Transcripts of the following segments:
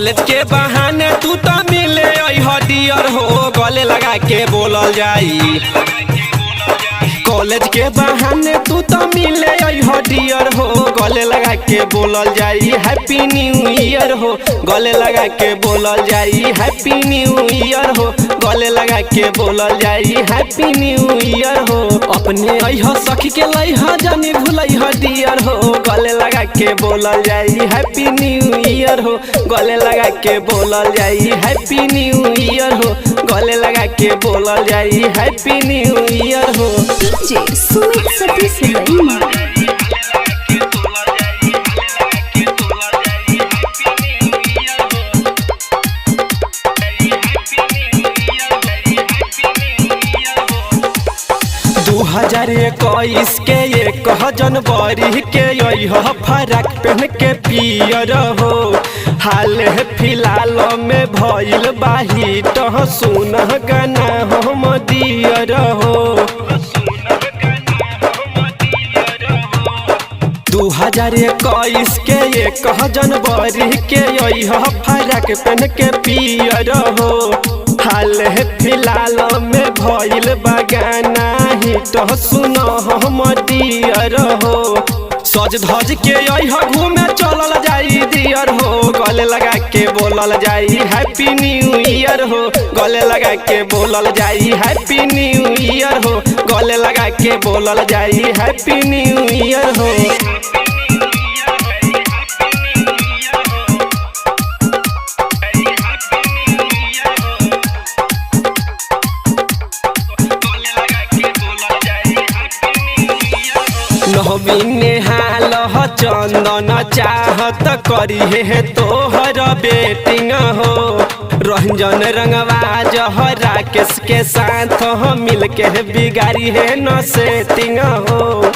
College के बहाने तू तो मिले डियर हो गले लगा के बोलल जाई। कॉलेज के बहाने तू तो मिले डियर हो गले लगा के बोलल जाई। हैप्पी न्यू ईयर हो गले लगा के बोलल जाई। हैप्पी न्यू ईयर हो गले लगा के बोलल जाई। हैप्पी न्यू ईयर हो अपने अइह सखी के लइह जानी भूलइह डियर हो गले लगा के बोलल जाई। हैप्पी न्यू ईयर हो गले लगा के बोलल जाई। हैप्पी न्यू ईयर हो गले लगा के बोलल जाई। हैप्पी न्यू ईयर हो। डीजे सुमित सतीश रईमा। 2021 के 1 जनवरी के यह फराक पहन के पियर हो हाल फिलहाल में भइल बाही तो सुन गाना हम दियर हो। 2021 के 1 जनवरी के यह फराक पहन के पियर हो हाल फिलहाल में भइल बगाना ही तो सुनो हम दियर हो। सज धज के यह घूमे चलल जाई दियर हो गले लगा के बोलल जाई। हैप्पी न्यू ईयर हो गले लगा के बोलल जाई। हैप्पी न्यू ईयर हो गले लगा के बोलल जाई। हैप्पी न्यू ईयर हो। नवीन हाल चंदन चाहत करी है तोहर बेटिंग हो रंजन रंगवाज राकेश के साथ मिल के बिगाड़ी है न सेटिंग हो।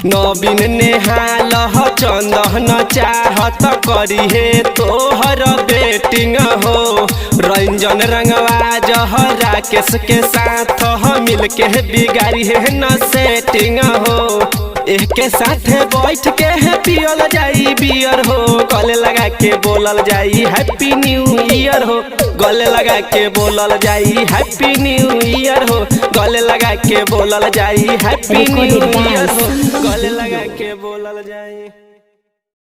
नवीन नेहाल चंदन चाहत करी है तोहर बेटिंग हो रंजन रंगवाज राकेश के साथ मिल के बिगाड़ी है न सेटिंग हो। एक के साथ बैठ के है पियल जाई बियर हो गले लगा के बोलल जाई। हैप्पी न्यू ईयर हो गले लगा के बोलल जाई। हैप्पी न्यू ईयर हो गले लगा के बोलल जाई। हैप्पी न्यू ईयर हो गले लगा के बोलल जाई।